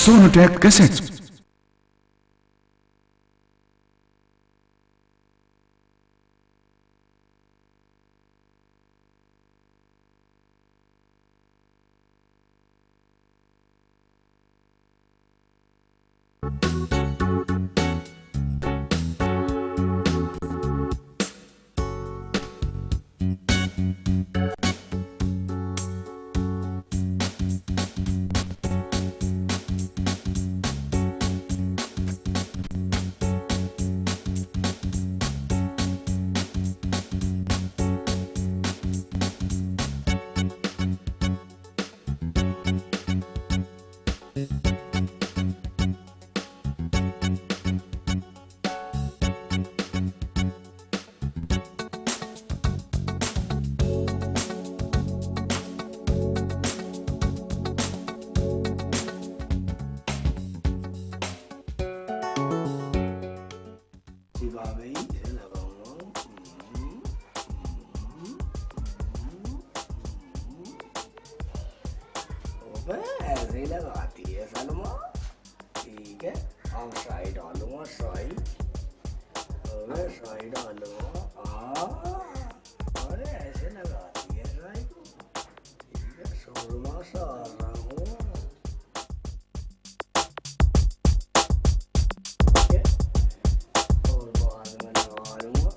Sonotech Cassettes. ऐसे ही लगाती है सलमा। ठीक है, अब शाही डालूंगा, शाही शाही डालूंगा। अरे ऐसे लगाती है शाही को। ठीक है, शोरमा सार रहा हूँ। ठीक है, और बाद में लगा लूंगा।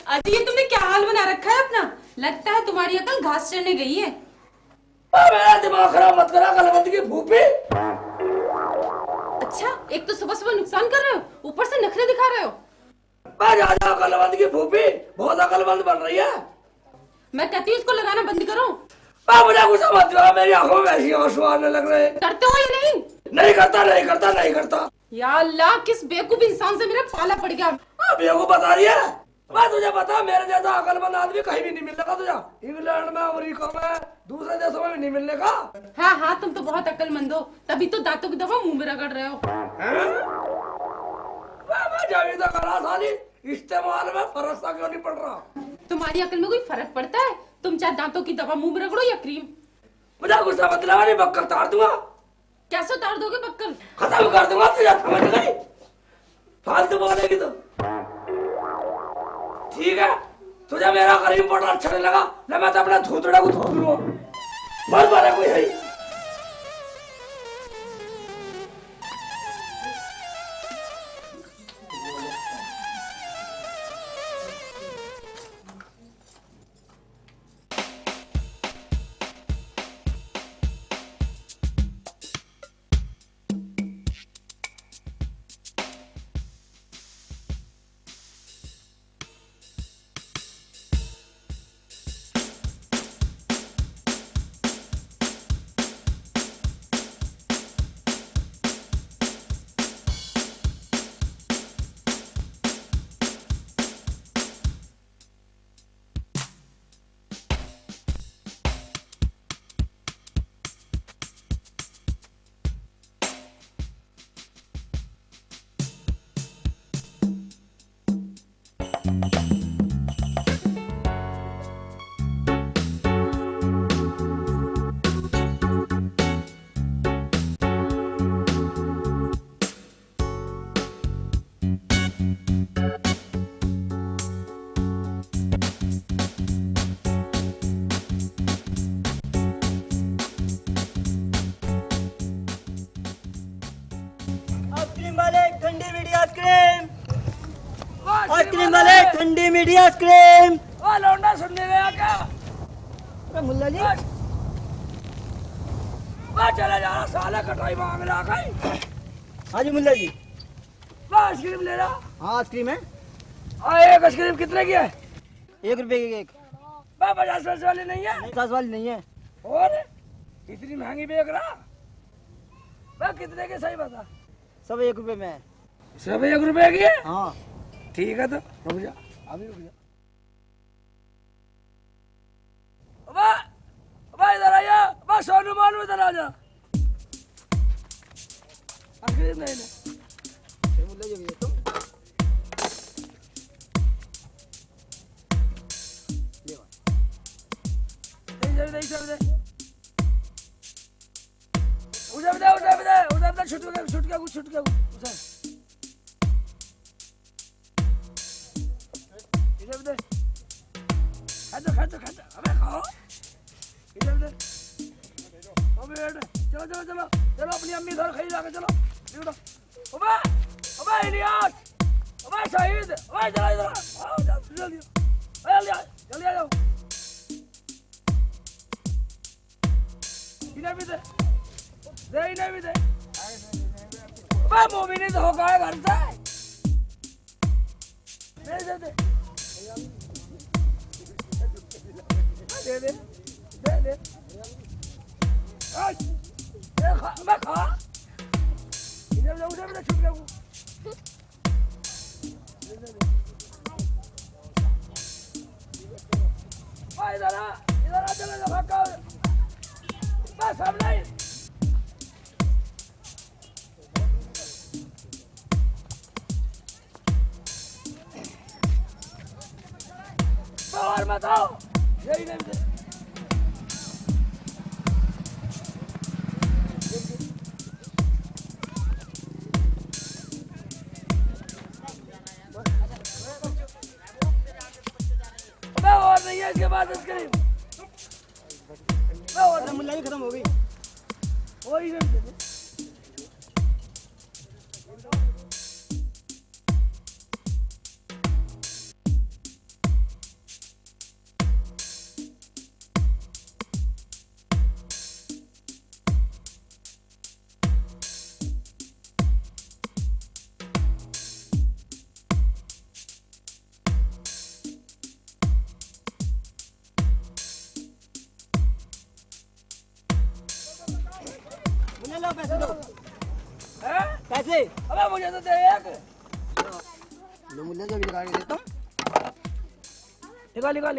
अजी ये तुमने क्या हाल बना रखा है अपना? लगता है तुम्हारी अकल घास चढ़ने गई है। मेरा दिमाग खराब मत करा, कलबंद की फूफी। अच्छा, एक तो सुबह सुबह नुकसान कर रहे हो, ऊपर से नखरे दिखा रहे हो। जा कलबंद की फूफी, बहुत अकलमंद बन रही है। मैं कहती हूँ इसको लगाना बंद करो। मुझे गुस्सा मत दिलाओ, मेरी आंखों में ऐसी आंसू आने लग रहे हैं। करते हो या नहीं? नहीं करता, नहीं करता, नहीं करता। या अल्लाह, किस बेवकूफ इंसान से मेरा पाला पड़ गया। बेवकूफ बता रही है? मैं तुझे बता, मेरे जैसा अकलमंद आदमी कहीं भी नहीं मिलने का तुझे। इंग्लैंड में, अमेरिका में, दूसरे देशों में भी नहीं मिलने का। हाँ हाँ, तुम तो बहुत अक्लमंद हो, तभी तो दांतों की दवा मुंह में रगड़ रहे हो। साली, इस्तेमाल में फर्क सा क्यों नहीं पड़ रहा? तुम्हारी अकल में कोई फर्क पड़ता है? तुम चाहे दांतों की दवा मुंह में रगड़ो या क्रीम। मुझे गुस्सा मत दिलाओ, नहीं बक्कर तार दूंगा। कैसे उतार दोगे बक्कर? खत्म कर दूंगा तुझे, समझ गई? फालतू बोलेगी तो। ठीक है, तुझे मेरा करीम पड़ा अच्छा नहीं लगा ना, मैं तो अपना धोतड़ा को धो दूंगा। बस बारे कोई है। आइसक्रीम वाले ठंडी मीठी आइसक्रीम। लौंडा सुनने गया क्या? मुल्ला जी मैं चले जा रहा साले कटाई मांग रहा कहीं। हाँ जी मुल्ला जी। मैं आइसक्रीम ले रहा। हाँ आइसक्रीम है। एक आइसक्रीम कितने की है? 1 रुपए की एक। मैं 50 पैसे वाली नहीं है। नहीं 50 वाली नहीं है। और इतनी महंगी बेच रहा। मैं कितने के सही बता? सब 1 रुपए में है। सब 1 रुपए की है? हाँ ठीक है तो रुक जा, अभी रुक जा। अबे इधर आइए, अबे सोनू मानू इधर आ जा। आइसक्रीम नहीं ले। मुल्ला जी भैया तुम छुट गया अबे खाओ चलो चलो चलो चलो अपनी अम्मी घर खाई जाके चलो अबे अबे इलियास अबे शहीद अबे चला इधर आओ जल्दी जल्दी आ जाओ इन्हें भी दे इन्हें भी दे अबे मोमी नहीं तो होगा घर से दे दे मैं खा इधर जाऊँ छुप जाऊँ इधर आ चले जा भाग बस हम नहीं और मत आओ यही नहीं दे और नहीं है इसके बाद आइसक्रीम अरे मुल्ला जी खत्म हो गई। वही नहीं दे मुल्ला लो पैसे दो। हैं? पैसे अबे मुझे तो दे एक लो मुल्ला जी अभी लगा के देता हूँ। निकाल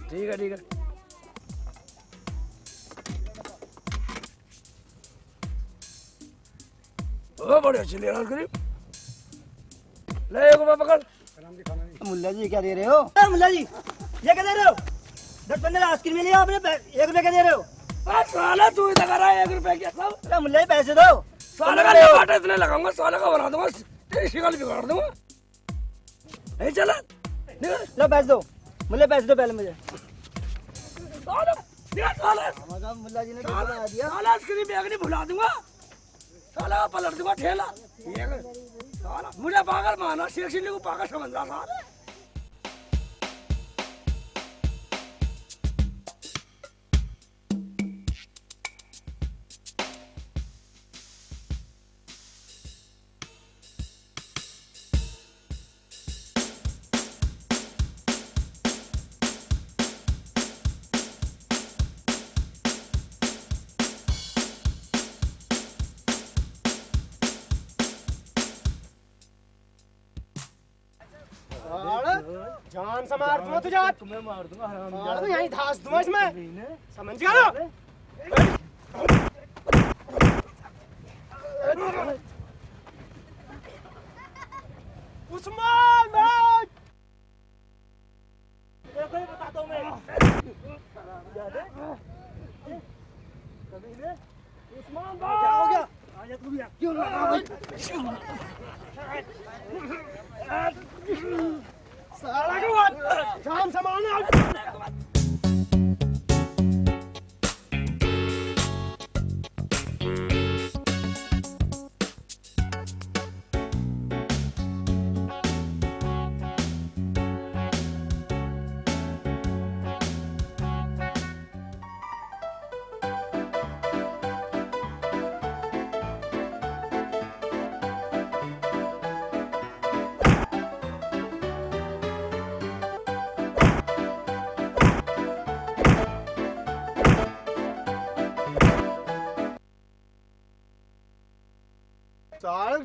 ठीक है ओ बड़े अच्छे ले आइसक्रीम ले एक रुपया पकड़ मुल्ला जी क्या दे रहे हो? मुल्ला जी ये क्या दे रहे हो? 10-15 आइसक्रीम लिया आपने 1 रुपए क्या दे रहे हो? साला तू इधर कर रहा है 1 रुपए के सब अरे मुल्ला जी पैसे दो। साले का लगाटा इतने लगाऊंगा साले का बना दूंगा तेरी शिकल बिगाड़ दूंगा नहीं चला लो पैसे दो मुल्ला पैसे दो पहले मुझे। साला मुल्ला जी ने क्या बना दिया? साला आइसक्रीम बैग नहीं भुला दूंगा साला पलट दूंगा ठेला साला मुझे पागल माना शेख सिल्ली को पागल समझ रहा साला जान से मार दूंगा तुझे आज मैं मार दूंगा हराम यहीं धास दूंगा इसमें समझ गया उस्मान मैं देखो ये बताता हूँ मैं। उस्मान क्या हो गया? आजा तू भी आ। क्यों साला के बाद जान से मारना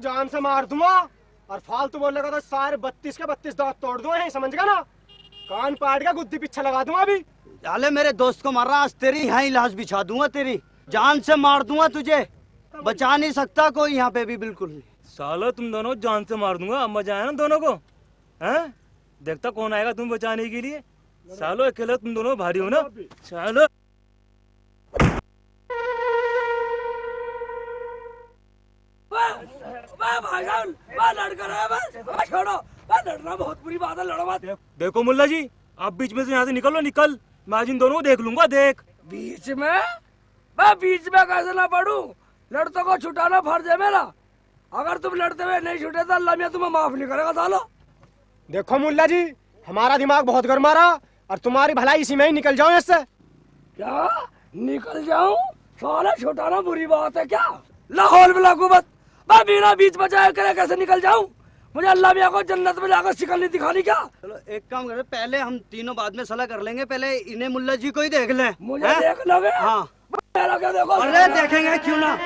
जान से मार दूंगा और फालतू बोलने का तो सारे 32 के 32 दांत तोड़ दूंगा, यहीं समझ गया ना? कान पाट का गुद्दी पीछे लगा दूंगा अभी। साले मेरे दोस्त को मार रहा, आज तेरी यहाँ ही लाश बिछा दूंगा, तेरी जान से मार दूंगा, तुझे बचा नहीं सकता कोई यहाँ पे भी, बिल्कुल नहीं। सालो तुम दोनों जान से मार दूंगा, मजा आया ना दोनों को? हैं? देखता कौन आएगा तुम बचाने के लिए। सालो अकेले तुम दोनों भारी हो ना। सालो भाईजान लड़कर है बस, छोड़ो, लड़ना बहुत बुरी बात है, लड़ो मत। देखो मुल्ला जी, आप बीच में से यहाँ से निकलो, निकल, मैं आज इन दोनों को देख लूंगा। देख बीच में, मैं बीच में कैसे ना पढ़ूं? लड़तों को छुटाना फर्ज है मेरा। अगर तुम लड़ते हुए नहीं छुटे तो अल्लाह मियां तुम्हें माफ नहीं करेगा। सालो देखो मुल्ला जी, हमारा दिमाग बहुत गर्मा रहा और तुम्हारी भलाई इसी में ही निकल जाओ इससे। क्या निकल जाऊं? साला छुटाना बुरी बात है क्या? लाहौल में लागू मत, मैं बिना बीच बचाए करे कैसे निकल जाऊं? मुझे अल्लाह मियां को जन्नत में जाकर शिकल नहीं दिखानी क्या? चलो एक काम करें, पहले हम तीनों बाद में सलाह कर लेंगे, पहले इन्हें मुल्ला जी को ही देख लें। मुझे देख लोगे? हाँ क्या देखो? अरे देखेंगे क्यों ना।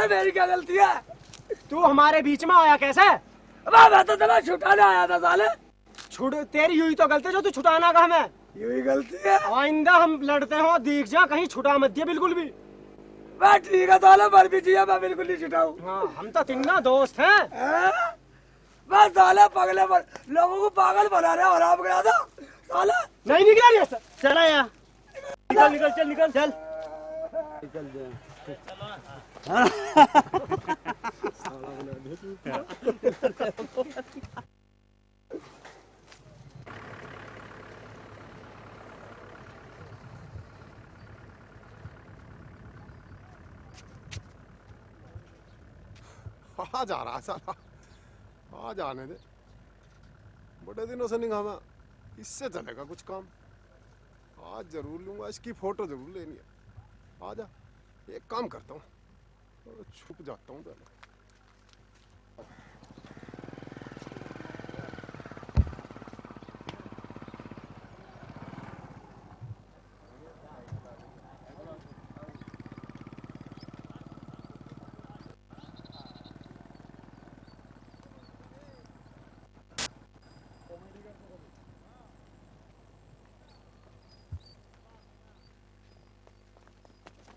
मेरी क्या गलती है? तू हमारे बीच में आया कैसे? मैं तो तुम्हें छुटाने आया था साले। तेरी यूं ही तो गलती जो तू छुटाना का हमें। यू ही गलती है। आइंदा हम लड़ते हो देख जा, कहीं छुटा मत दिया बिल्कुल भी। मैं ठीक है साले, मर भी जिया, मैं बिल्कुल नहीं छुटाऊं। हाँ, हम तो तीनों दोस्त हैं। मैं साले पगले लोगों को पागल बना रहा और आप गया था साले। नहीं निकला नहीं ऐसा। चला यार, निकल निकल चल निकल चल निकल जा। आ जा रहा साला, आ जाने दे, बड़े दिनों से नहीं खामा, इससे चलेगा कुछ काम। आज जरूर लूंगा, इसकी फोटो जरूर लेनी है। आ जा, एक काम करता हूँ, छुप जाता हूँ पहले।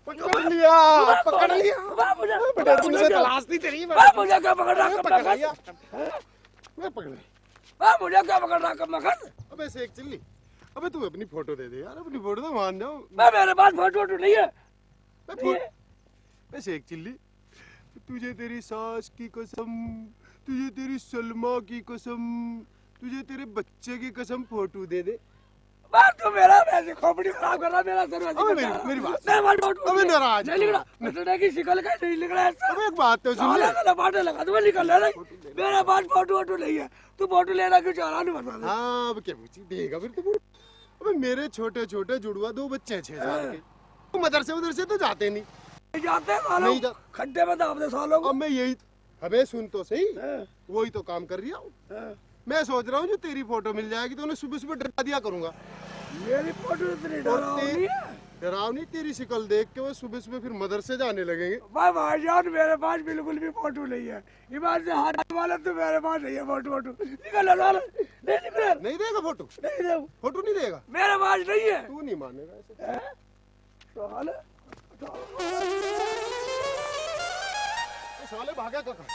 पकड़ लिया, पकड़ लिया। बड़े दिन से तलाश थी तेरी। मुझे क्या पकड़ रहा? पकड़ लिया, मैं पकड़ लिया। मुझे क्या पकड़ रहा? कब मखन? अबे शेख चिल्ली, अबे तू अपनी फोटो दे दे यार, अपनी फोटो तो मान जाओ। मेरे पास फोटो नहीं है। मैं शेख चिल्ली, तुझे तेरी सास की कसम, तुझे तेरी सलमा की कसम, तुझे तेरे बच्चे की कसम फोटो दे दे। तो मेरा वैसे खोपड़ी खराब कर रहा, मेरा सर मेरी बात अबे नाराज नहीं लिख रहा की शिकल का नहीं लिख रहा है। अबे एक बात तो सुन ले, पाटे लगा तो निकल रहा है। मेरे पास फोटो नहीं है, तू फोटो लेना क्यों चाह रहा? नहीं बता। हाँ अब क्या पूछी देगा फिर तो। अबे मेरे छोटे छोटे जुड़वा 2 बच्चे 6 साल के, तो मदरसे उधर से तो जाते नहीं जाते नहीं जा, खड्डे में दाब दे सालों को। अब मैं यही, अबे सुन तो सही, वही तो काम कर रहा हूँ। मैं सोच रहा हूँ जो तेरी फोटो मिल जाएगी तो उन्हें सुबह सुबह डरा दिया करूंगा। मेरी फोटो इतनी डरावनी तेरी शक्ल देख के वो सुबह सुबह फिर मदरसे जाने लगेंगे। भाईजान मेरे पास बिल्कुल भी फोटो नहीं है, ईमान से हाथ वाला तो मेरे पास नहीं है फोटो। निकल नहीं निकल, नहीं देगा फोटो? नहीं दे, फोटो नहीं देगा, मेरे पास नहीं है। तू नहीं मानेगा ऐसे। साले भागा कहाँ?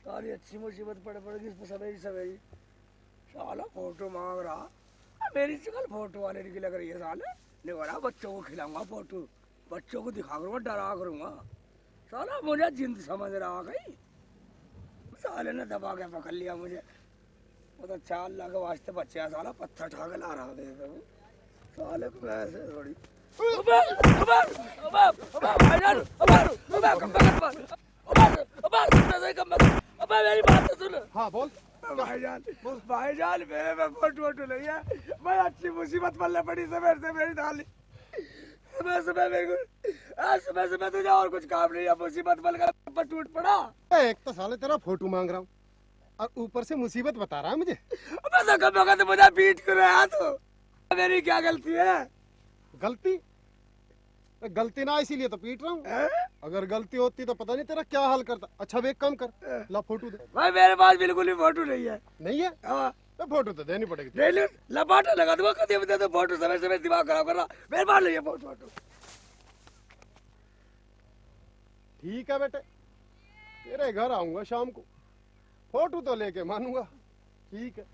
सारी अच्छी मुसीबत पड़ेगी इस पर सवेरी सवेरी। साला फोटो मांग रहा, मेरी शक्ल फोटो वाले की लग रही है। साले ने बोला बच्चों को खिलाऊंगा फोटो, बच्चों को दिखा करूंगा, डरा करूंगा। साला मुझे जिंद समझ रहा गई। साले ने दबा के पकड़ लिया मुझे। वो तो 4 लाख के वास्ते बच्चे हैं, साला पत्थर उठा के ला रहा था साले को ऐसे थोड़ी। अबे अबे अबे अबे भाईजान, अबे अबे कम कर, अबे अबे कम कर, अबे मेरी बात तो सुन। हाँ बोल। भाईजान मेरे में फोटो नहीं है, मैं अच्छी मुसीबत पल्ले पड़ी सवेर से मेरी डाली। सुबह सुबह तुझे और कुछ काम नहीं है, मुसीबत पल कर टूट पड़ा। एक तो साले तेरा फोटो मांग रहा हूँ और ऊपर से मुसीबत बता रहा है मुझे। अबे तो कब वक्त मुझे पीट कर रहा तो मेरी क्या गलती है? गलती? गलती ना इसीलिए तो पीट रहा हूँ। अगर गलती होती तो पता नहीं तेरा क्या हाल करता। अच्छा अब एक काम कर, ला फोटो दे। भाई मेरे पास बिल्कुल भी फोटो नहीं है। नहीं है? हाँ। तो फोटो तो देनी पड़ेगी। ले ले, लपाटा लगा दूंगा, कभी भी दे दो फोटो। समय समय दिमाग खराब कर रहा, मेरे पास नहीं है फोटो। ठीक है बेटे, तेरे घर आऊंगा शाम को, फोटो तो लेके मानूंगा। ठीक है।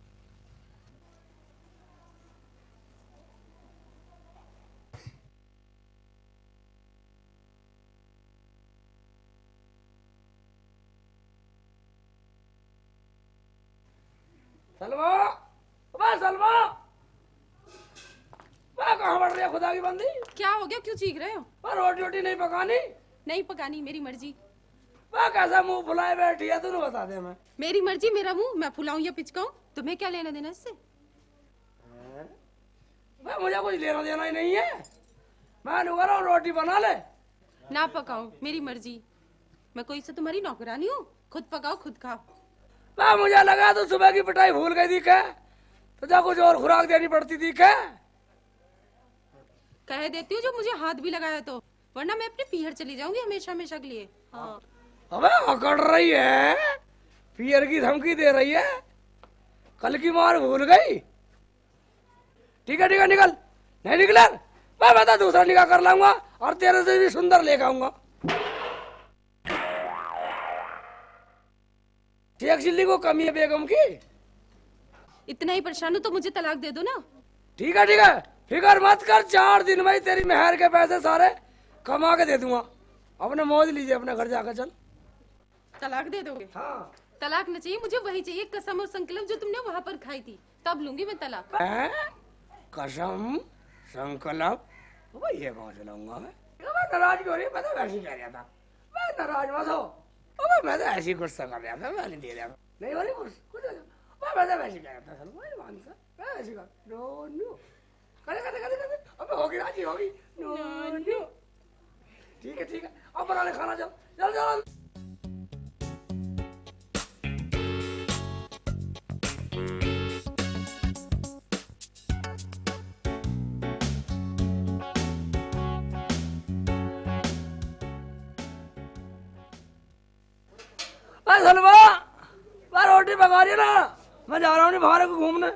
सलमा, अबे सलमा, मैं कहाँ बढ़ रही है खुदा की बंदी? क्या हो गया, क्यों चीख रहे हो? पर रोटी रोटी नहीं पकानी? नहीं पकानी, मेरी मर्जी। मैं कैसा मुंह फुलाए बैठी है, तूने बता दे। मैं मेरी मर्जी, मेरा मुंह, मैं फुलाऊं या पिचकाऊं, तुम्हें क्या लेना देना इससे? मैं मुझे कुछ लेना देना ही नहीं है। मैं कह रहा हूँ रोटी बना ले। ना पकाओ, मेरी मर्जी। मैं कोई से तुम्हारी नौकरानी हूँ? खुद पकाओ खुद खाओ। मैं मुझे लगा तो सुबह की पिटाई भूल गई थी क्या? तुझे कुछ और खुराक देनी पड़ती थी क्या? कह देती हूँ जो मुझे हाथ भी लगाया तो, वरना मैं अपने पीहर चली जाऊंगी हमेशा हमेशा के लिए। हाँ। अबे अकड़ रही है, पियर की धमकी दे रही है, कल की मार भूल गई। ठीक है निकल। नहीं निकला मैं तो दूसरा निकाह कर लाऊंगा और तेरे से भी सुंदर लेकर आऊंगा। शेख चिल्ली को कमी है बेगम की। इतना ही परेशान हो तो मुझे तलाक दे दो ना। ठीक है, फिकर मत कर, 4 दिन में ही तेरी मेहर के पैसे सारे कमा के दे दूंगा। अपने मौज लीजिए, अपने घर जाकर चल। तलाक दे दोगे? हाँ। तलाक न चाहिए मुझे, वही चाहिए कसम और संकल्प जो तुमने वहां पर खाई थी, तब लूंगी मैं तलाक। कसम संकल्प ये कौन से लाऊंगा मैं? नाराज क्यों रही? मैं तो वैसे ही कह रहा था। मैं नाराज मत हो, मैं तो ऐसे ही गुस्सा कर रहा था, मैं नहीं दे रहा था। नहीं हो रही कुछ मैं तो वैसे ही कह रहा था। सर मैं मानता, मैं ऐसे कर नो करे अब होगी राजी होगी। नो ठीक है अब बना ले खाना। चल सलमा, मैं रोटी पका रही है ना, मैं जा रहा हूँ बाहर को घूमने।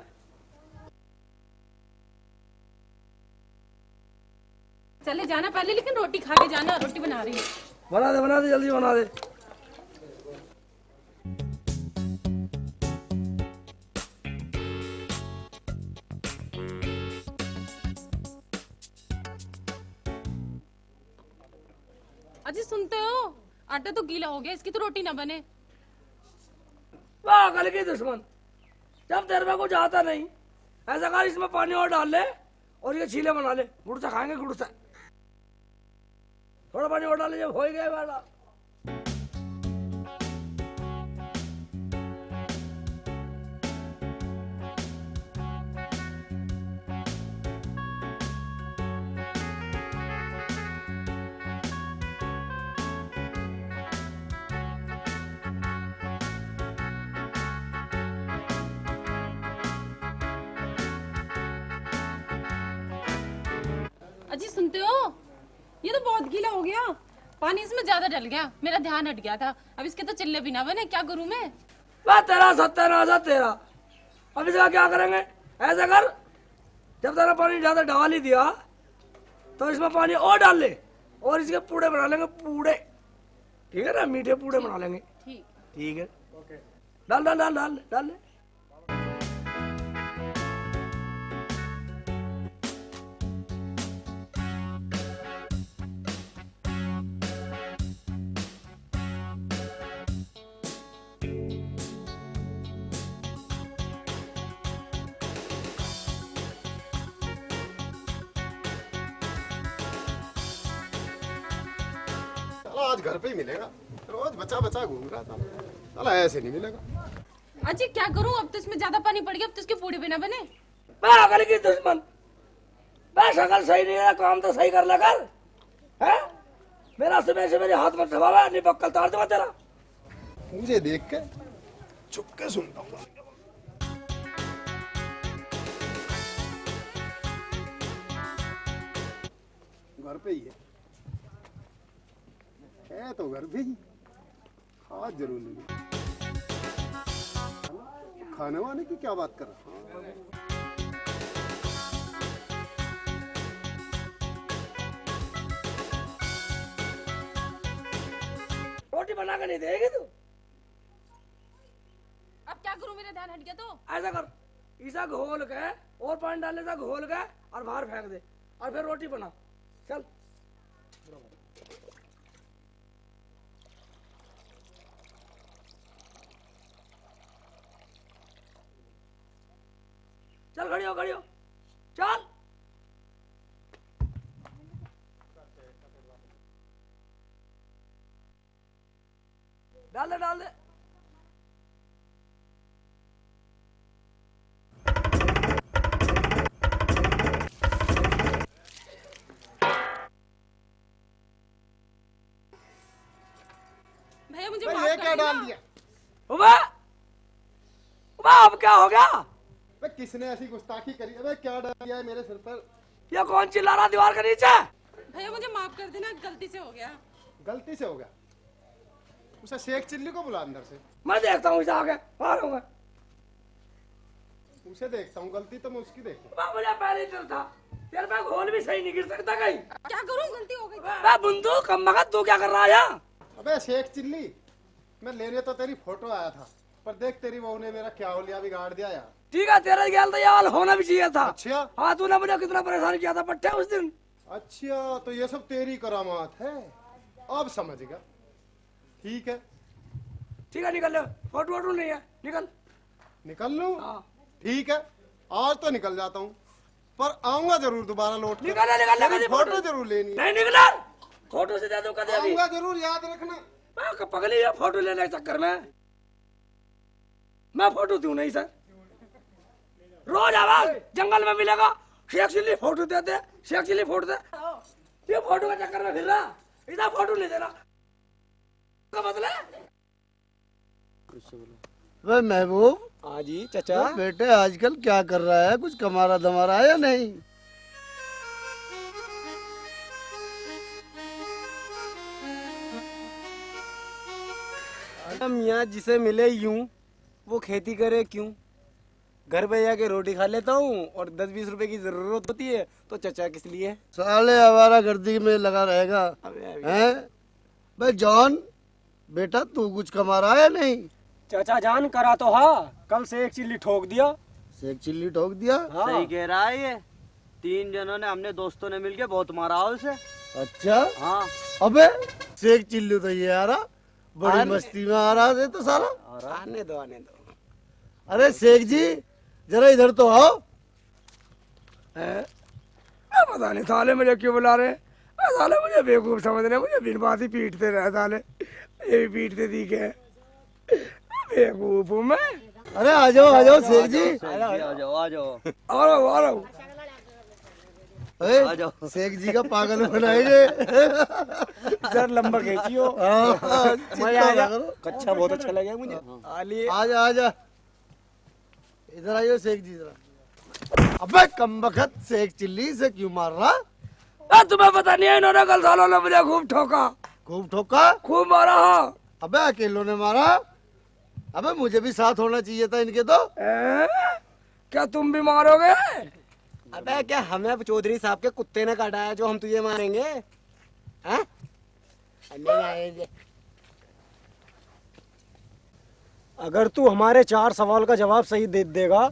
चले जाना पहले, लेकिन रोटी खा के जाना, रोटी बना रही हूँ। बना दे जल्दी बना दे। अजी सुनते हो, आटा तो गीला हो गया, इसकी तो रोटी ना बने। वाह कल की दुश्मन, जब तेरे में कुछ आता नहीं ऐसा कर, इसमें पानी और डाल ले और ये छीले बना ले, गुड़ से खाएंगे। गुड़ से थोड़ा पानी और डाल ले, जब हो गया वाला। अजी सुनते हो, ये तो बहुत गीला हो गया, पानी इसमें ज्यादा डल गया, मेरा ध्यान हट गया था। अब इसके तो चिल्ले भी ना बने, क्या करूं मैं? वह तेरा सत्यानाश है तेरा। अब इसका क्या करेंगे? ऐसा कर, जब तेरा पानी ज्यादा डाल ही दिया तो इसमें पानी और डाल ले और इसके पूड़े बना लेंगे, पूड़े। ठीक है ना, मीठे पूड़े बना लेंगे। ठीक। ठीक है, डाल डाल डाल डाल डाल ले। चलो आज घर पे ही मिलेगा, रोज बचा बचा घूम रहा था, चलो ऐसे नहीं मिलेगा। अजी क्या करूं, अब तो इसमें ज्यादा पानी पड़ गया, अब तो इसके पूड़े भी ना बने। मैं अकल की दुश्मन, मैं शकल सही नहीं है, काम तो सही कर लगा है। मेरा समय से मेरे हाथ में दबावा, नहीं बक्कल तार दूंगा तेरा। मुझे देख के चुपके सुनता हूँ। घर पे ही है तो घर पे ही, आज जरूर लेंगे। खाने वाने की क्या बात कर रहा है? रोटी बना के नहीं देगी तू? अब क्या करूं, मेरा ध्यान हट गया तो। ऐसा कर, इसा घोल के और पानी डाल ले, घोल के और बाहर फेंक दे और फिर रोटी बना। चल चल, खड़ी हो चल। डाल दे डाल दे। भैया मुझे भाई माफ ये कर क्या देना। डाल दिया? उबा अब क्या हो गया? भाई किसने ऐसी गुस्ताखी करी? अबे क्या डाल दिया है मेरे सिर पर? ये कौन चिल्ला रहा दीवार के नीचे? भैया मुझे माफ कर देना, गलती से हो गया। गलती से हो गया? उसे शेख चिल्ली को बुला अंदर से। मैं देखता हूँ इसे आगे, बाहर होगा। उसे देखता हूँ, गलती तो मैं उसकी देखता हूँ। बा मुझे पहले ही डर था, तेरे पे घोल भी सही नहीं गिर सकता कहीं। क्या करूं, गलती हो गई। बा बुंदू कम मगज, तू क्या कर रहा है यहाँ? अबे शेख चिल्ली, मैं लेने तो तेरी फोटो आया था, पर देख तेरी बहू ने मेरा क्या होलिया बिगाड़ दिया यार। ठीक है, तेरे ख्याल तो ये हाल होना भी चाहिए था। अच्छा हाँ, तूने मुझे कितना परेशान किया था पट्टे उस दिन। अच्छा, तो ये सब तेरी करामात है, अब समझ गया। ठीक है निकल ले, फोटो वोटो नहीं है, निकल। निकल लूं? हाँ। ठीक है, आज तो निकल जाता हूँ, पर आऊंगा जरूर दोबारा लौट कर। निकल तेरी फोटो जरूर लेनी है। नहीं निकला, फोटो से ज्यादा कदे अभी। आऊंगा जरूर, याद रखना। पगली है फोटो लेने के चक्कर में। मैं फोटो दूं नहीं सर, रोज आवाज जंगल में मिलेगा, शेख चिल्ली फोटो दे दे, शेख चिल्ली फोटो दे। ये फोटो के चक्कर में फिर रहा, इधर फोटो ले देना का मतलब। वे महबूब, हाँ जी चाचा। तो बेटे आजकल क्या कर रहा है? कुछ कमारा धमारा है या नहीं? मियाँ जिसे मिले यूं, वो खेती करे क्यों? घर पे जाके रोटी खा लेता हूँ और 10-20 रुपए की जरूरत होती है तो चाचा किस लिए? साले आवारा गर्दी में लगा रहेगा हैं? भाई जॉन बेटा, तू कुछ कमा रहा है या नहीं? चाचा जान करा तो हाँ, कल से एक चिल्ली ठोक दिया। शेख चिल्ली ठोक दिया? हाँ। सही कह रहा है ये। 3 जनों ने, हमने दोस्तों ने मिलके बहुत मारा उसे। अच्छा, हाँ। अबे शेख चिल्ली तो ये आ रहा, बड़ी मस्ती में आ रहा है तो सारा। आने दो आने दो। अरे शेख जी जरा इधर तो आओ। पता नहीं साले मुझे क्यों बुला रहे, साले मुझे बेवकूफ समझ रहे, मुझे बिन बात ही पीटते रहे साले। ये भी पीटते दिखे, बेवकूफ हूँ मैं। अरे आ जाओ शेख जी। आ जाओ आ जाओ। आ रहा हूँ। अरे आ जाओ। शेख जी का पागल बनाएंगे। सर लंबा खींचियो। मजा आया, कच्चा बहुत अच्छा लगा मुझे। आलिए आजा आजा, इधर आइयो शेख जी जरा। अबे कमबख्त शेख चिल्ली से क्यों मार रहा? तुम्हें पता नहीं है, इन्होंने कल सालों ने मुझे खूब ठोका, खूब ठोका? खूब मारा। हाँ। अबे अकेलों ने मारा? अबे मुझे भी साथ होना चाहिए था इनके तो। क्या तुम भी मारोगे? अबे क्या हमें चौधरी साहब के कुत्ते ने काटा है जो हम तुझे मारेंगे? हैं? नहीं आएंगे। अगर तू हमारे 4 सवाल का जवाब सही दे देगा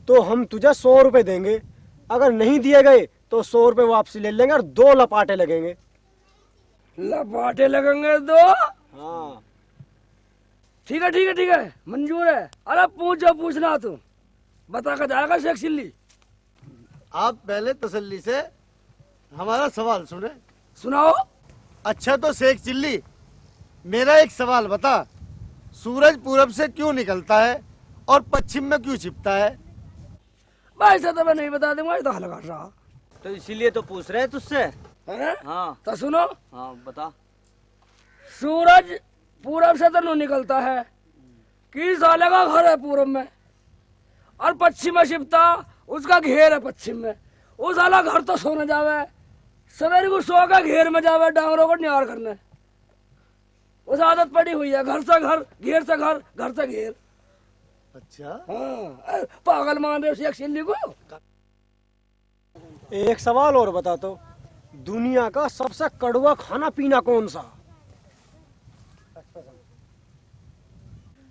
तो हम तुझे 100 रुपए देंगे। अगर नहीं दिए गए तो 100 रुपए वापसी ले लेंगे और 2 लपाटे लगेंगे। लपाटे लगेंगे 2? हाँ ठीक है ठीक है ठीक है, मंजूर है। अरे पूछो, पूछना तू बता कर जाएगा शेख चिल्ली। आप पहले तसल्ली से हमारा सवाल सुने। सुनाओ। अच्छा तो शेख चिल्ली, मेरा एक सवाल बता, सूरज पूरब से क्यों निकलता है और पश्चिम में क्यों छिपता है? भाई ऐसा तो मैं नहीं बता दूंगा, तो हल्का रहा तो इसीलिए तो पूछ रहे हैं तुझसे। है। हाँ तो सुनो, हाँ बता। सूरज पूरब से तो नहीं निकलता है, कि साले का घर है पूरब में और पश्चिम में छिपता, उसका घेर है पश्चिम में। वो साला घर तो सोने जावे, सवेरे को सो का घेर में जावे डांगरों को न्यार करने। उस आदत पड़ी हुई है, घर से घर, घेर से घर, घर से घेर। अच्छा हाँ, पागल मान रहे हो शेख चिल्ली को? एक सवाल और बता तो, दुनिया का सबसे कड़वा खाना पीना कौन सा?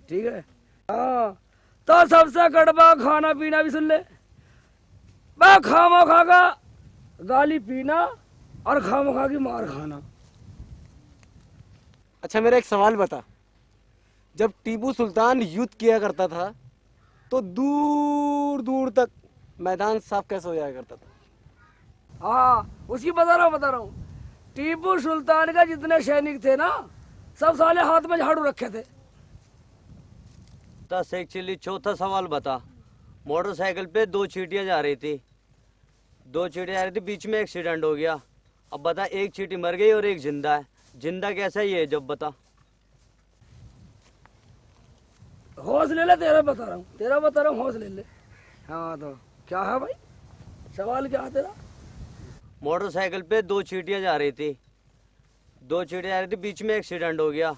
ठीक है। हाँ, तो सबसे कड़वा खाना पीना भी सुन ले। मैं खामो खा का गाली पीना और खामो खा की मार खाना। अच्छा मेरा एक सवाल बता, जब टीपू सुल्तान युद्ध किया करता था तो दूर दूर तक मैदान साफ कैसे हो जाया करता था? हाँ, उसकी बता रहा हूँ। टीपू सुल्तान का जितने सैनिक थे ना, सब साले हाथ में झाड़ू रखे थे। तो शेख चिल्ली चौथा सवाल बता। मोटरसाइकिल पे 2 चींटियां जा रही थी, 2 चींटियां जा रही थी, बीच में एक्सीडेंट हो गया। अब बता, एक चींटी मर गई और एक जिंदा है। जिंदा कैसा ही है जब बता। हौसले ले, तेरा बता रहा हूँ, हौसले ले। हाँ तो क्या है भाई, सवाल क्या है तेरा? मोटरसाइकिल पे 2 चींटियां जा रही थी, 2 चींटियां जा रही थी, बीच में एक्सीडेंट हो गया।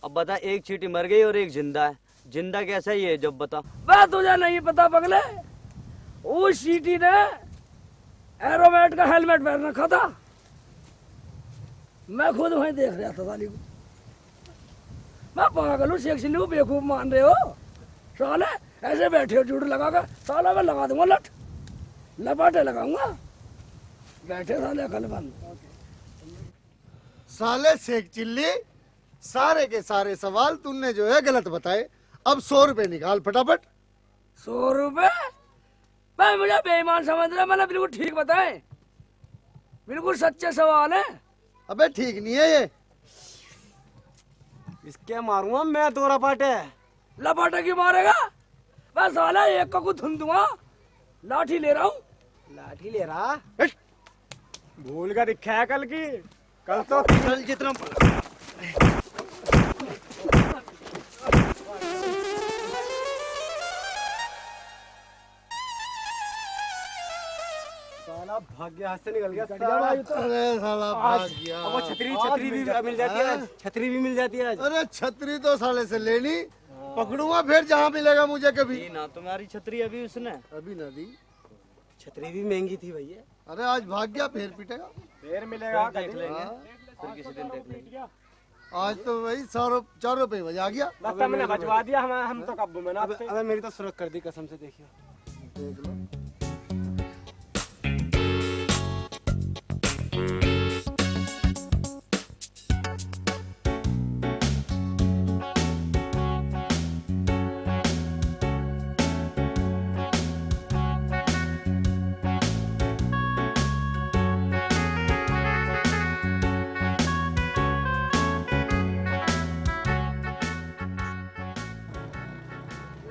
अब बता, एक चींटी मर गई और एक जिंदा है। जिंदा कैसा ही है जब बता। बात तुझे नहीं पता पगले, उस चींटी ने एरोमेट का हेलमेट पहन रखा था। मैं खुद वहीं देख रहा था साली को। मैं पागल हूँ, शेख चिल्ली को बेवकूफ मान रहे हो? साले ऐसे बैठे हो झूठ लगा कर, साला मैं लगा दूंगा लट, लपाटे लगाऊंगा। बैठे साले अकलमंद। साले शेख चिल्ली, सारे के सारे सवाल तूने जो है गलत बताए। अब 100 रुपए निकाल फटाफट। 100 रुपए? भाई मुझे बेईमान समझ रहा, मैंने बिल्कुल ठीक बताए, बिल्कुल सच्चे सवाल है। अबे ठीक नहीं है ये। इसके मारूंगा मैं 2 लपाटे। लपाटे की मारेगा? बस साला एक को धुन दूंगा, लाठी ले रहा हूँ। लाठी ले रहा? भूल कर दिखा है कल की, कल तो कल जितना साला भाग्य हाथ से निकल गया अरे साला। साला भाग गया। अब वो छतरी छतरी भी मिल जाती है आज, छतरी भी मिल जाती है आज। अरे छतरी तो साले से लेनी, पकड़ूंगा फिर जहाँ मिलेगा मुझे कभी। ना तुम्हारी छतरी अभी उसने। अभी ना दी। छतरी भी महंगी थी भैया। अरे आज भाग गया, फिर पिटेगा। फिर मिलेगा, देख लेंगे, हाँ। फिर किसी दिन देख लेंगे। आज तो वही 4 रुपए बजा गया। लगता मैंने बचवा दिया, हम तो काबू में ना। अबे मेरी तो सुरख कर दी कसम से, देखियो। देख लो।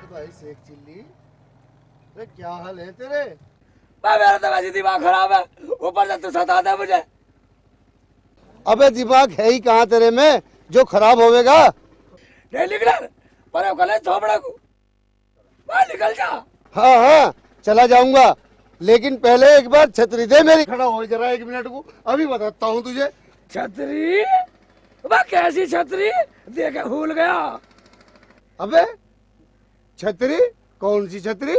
भाई शेख चिल्ली, अरे क्या हाल है तेरे? भाई मेरा तो वैसे दिमाग खराब है, ऊपर से तू सताता है मुझे। अबे दिमाग है ही कहाँ तेरे में जो खराब होवेगा? नहीं निकला पर कल थोपड़ा को, भाई निकल जा। हाँ हाँ चला जाऊंगा, लेकिन पहले एक बार छतरी दे मेरी। खड़ा हो जरा 1 मिनट को, अभी बताता हूँ तुझे। छतरी? अबे कैसी छतरी? देखे भूल गया। अबे छतरी? कौन सी छतरी?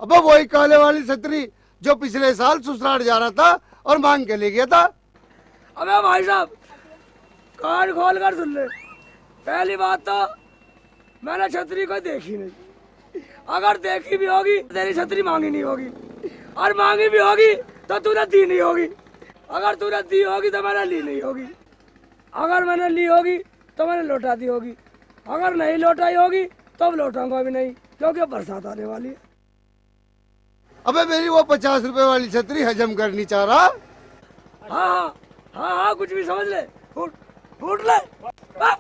अबे वही काले वाली छतरी जो पिछले साल ससुराल जा रहा था और मांग के ले गया था। अबे भाई साहब, कान खोल कर सुन ले। पहली बात तो मैंने छतरी को देखी नहीं, अगर देखी भी होगी तेरी छतरी मांगी नहीं होगी, और मांगी भी होगी तो तूने दी नहीं होगी। अगर तूने दी होगी तो मैंने ली नहीं होगी, अगर मैंने ली होगी तो मैंने लौटा दी होगी, अगर नहीं लौटाई होगी तो अब लौटाऊंगा भी नहीं, क्योंकि बरसात आने वाली है। अबे मेरी वो 50 रुपए वाली छतरी हजम करनी चाह रहा। हाँ हाँ हाँ हाँ, कुछ भी समझ ले। फूट फूट ले,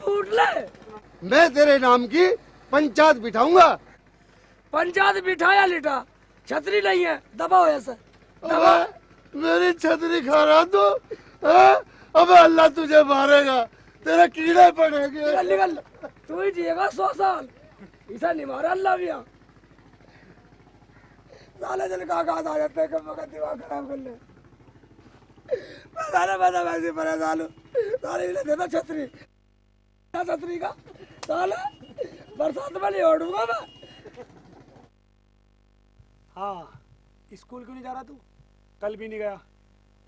फूट ले। मैं तेरे नाम की पंचायत बिठाऊंगा। पंचायत बिठाया लिटा, छतरी नहीं है, दबाओ ऐसे दबाओ। अबे मेरी छतरी खा रहा तू? हाँ? अबे अल्लाह तुझे मारेगा, तेरे कीड़े पड़ेंगे। निकल निकल, तू ही जिएगा 100 साल, इसे नहीं मारा अल्लाह भी। साले जल का आ जाते हैं, कब वक्त दिमाग खराब कर ले। मैं साले पैसा वैसे परेशान हूँ, साले इन्हें देता छतरी, छतरी का साले बरसात में नहीं ओढ़ूंगा मैं। हाँ, स्कूल क्यों नहीं जा रहा तू? कल भी नहीं गया,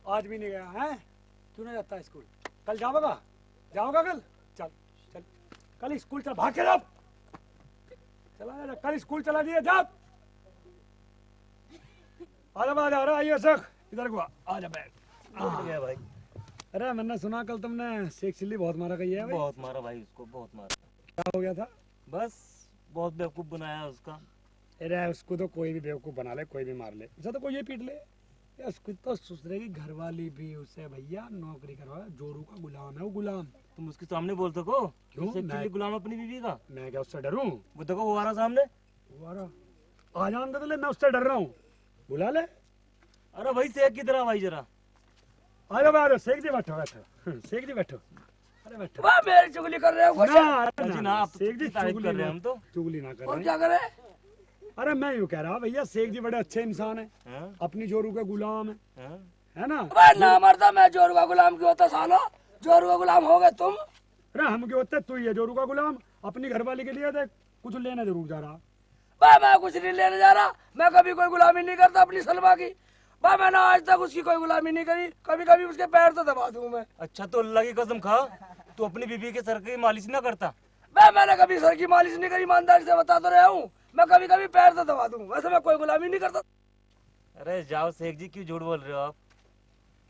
आज भी नहीं गया है? क्यों नहीं जाता स्कूल? कल जाओगा? जाओगा कल? चल चल, कल स्कूल चल, भाग के जा। चला जा, कल स्कूल चला दिया जा। आजा आइए सर, इधर को आ जा बैठ। गया भाई। अरे मैंने सुना कल तुमने शेख चिल्ली बहुत मारा कही है भाई। बहुत मारा भाई उसको, बहुत मारा। क्या हो गया था? बस बहुत बेवकूफ बनाया उसका। अरे उसको तो कोई भी बेवकूफ बना ले, कोई भी मार ले, उसे तो कोई ये पीट ले। या उसको तो ससुरे की घरवाली भी उसे भैया नौकरी करवा, जोरू का गुलाम है वो, गुलाम। तुम उसके सामने बोल सको? क्यों? उससे एक्चुअली गुलाम अपनी बीवी का। मैं क्या उससे डरूं? वो देखो वो आ रहा सामने। वो आ रहा, आ जान दे तो ले, मैं उससे डर रहा हूँ, बुला ले। अरे भाई शेख की तरह भाई जरा। आ जाओ शेख जी बैठो बैठो, शेख जी बैठो, अरे बैठो। वाह, मेरी चुगली कर रहे हो कुछ? ना जी ना, आप शेख जी तारीफ चुगली कर रहे हैं ना- हम तो। चुगली ना कर और रहे क्या हैं। करे? अरे मैं यूँ कह रहा भैया, शेख जी बड़े अच्छे इंसान है, हाँ? अपनी जोरू के गुलाम हाँ? है ना? अबे ना मरता, मैं जोरू का गुलाम क्यों होता सालो? जोरू का गुलाम हो गए तुम। अरे हम क्यों होते, तू ही है जोरू का गुलाम। अपनी घरवाली के लिए देख कुछ लेने जरूर जा रहा। बा मैं कुछ नहीं लेने जा रहा, मैं कभी कोई गुलामी नहीं करता अपनी सलमा की। बा मैंने आज तक उसकी कोई गुलामी नहीं करी, कभी कभी उसके पैर तो दबा दूं मैं। अच्छा तो अल्लाह की कसम खा, तू अपनी बीवी के सर की मालिश ना करता? बा मैंने कभी सर की मालिश नहीं करी, ईमानदारी से बता तो रहा हूँ। मैं कभी कभी पैर तो दबा दूं, वैसे मैं कोई गुलामी नहीं करता। अरे जाओ शेख जी, क्यों झूठ बोल रहे हो आप?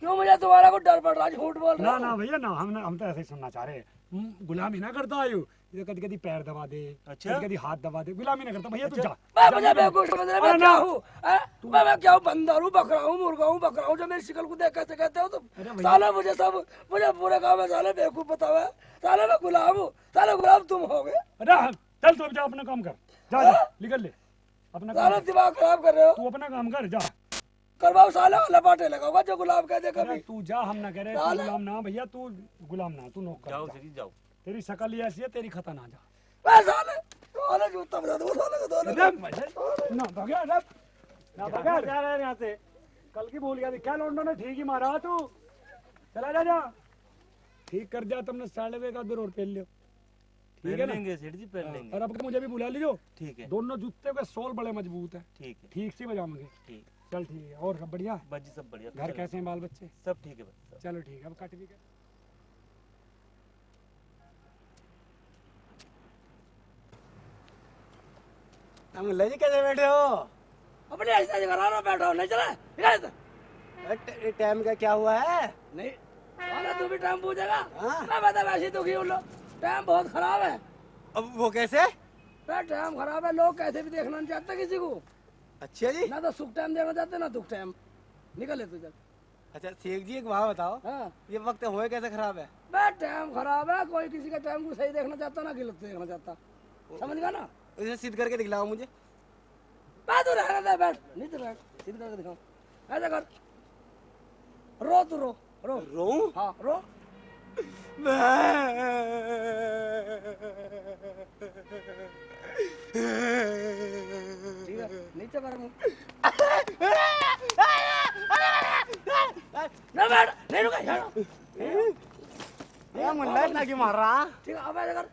क्यों मुझे तुम्हारा को डर पड़ रहा है? झूठ बोल रहा ना हूँ। भैया ना, हम तो ऐसे ही सुनना चाह रहे हैं। गुलामी ना करता आयु, ये कभी कभी पैर दबा दे, अच्छा? कभी हाथ दबा दे, गुलामी ना करता भैया। तू जा, बा मुझे बेवकूफ समझ रहे, मैं अरे क्या ना। हूँ? बा मैं क्या हूँ? बंदर हूँ, बकरा हूँ, मुर्गा हूँ, बकरा हूँ? जो मेरी शक्ल को देख कैसे कहते हो तुम? अरे भैया। साला मुझे सब, मुझे पूरे गाँव में साले बेवकूफ बताओ है। साले मैं गुलाम हूँ, साले गुलाम तुम हो गए। अरे चल तू अब जा, अपना काम कर, जा निकल ले अपना काम साले कर। दिमाग खराब कर रहे हो। तू अपना काम कर, जा। करवाओ साले, लपाटे लगाओगा जो गुलाम कह दे अरे कभी। तू जा, हम ना कह रहे तू गुलाम ना भैया, तू गुलाम ना, तू नौकर जाओ जा। शेख जी जाओ। तेरी शकल ही ऐसी है, तेरी खता ना जा। बे साले, साले जूता बजा दो साले को, साले अरे भैया, ना भगा ना, ना भगा। जा रहे हैं यहाँ से। कल की भूल गया थी क्या? लौंडो ने ठीक ही मारा तू। चला जा जा, ठीक कर दिया तुमने, साढ़े वे का दूर और पहन लियो, ठीक है पहन ना? लेंगे सेठ जी, पहन लेंगे। और अब मुझे भी बुला लीजिए, ठीक है दोनों जूते के सोल बड़े मजबूत है, ठीक है ठीक से बजाओगे। ठीक। चल ठीक है, और सब बढ़िया? बस जी सब बढ़िया। घर चलो, कैसे हैं बाल बच्चे? सब ठीक है बस। चलो ठीक है, अब कट भी कर। अमला जी कैसे बैठे हो? अपने ऐसा जगह रहा बैठा हो, नहीं चला निकल इधर। टाइम का क्या हुआ है? नहीं साला तू भी टाइम पूछेगा? हाँ। मैं बता वैसे ही दुखी हूँ, टाइम बहुत खराब है। अब वो कैसे? टाइम खराब है, लोग कैसे भी देखना नहीं चाहते किसी को। अच्छा जी। ना तो सुख टाइम देखना चाहते ना दुख टाइम। निकले तू चल। अच्छा शेख जी एक बात बताओ, हाँ ये वक्त हुए कैसे खराब है? बे टाइम खराब है, कोई किसी का टाइम को सही देखना चाहता ना गलत देखना चाहता, समझ गया ना? इसे सीध करके दिखलाओ मुझे। बैठ, तू रहने दे, बैठ नीचे बैठ, सीधे करके दिखाओ, ऐसा कर। रो तू, रो रो रो? हाँ रो। ठीक है, नीचे कर मुँह। क्यों मार रहा? ठीक है अब ऐसे कर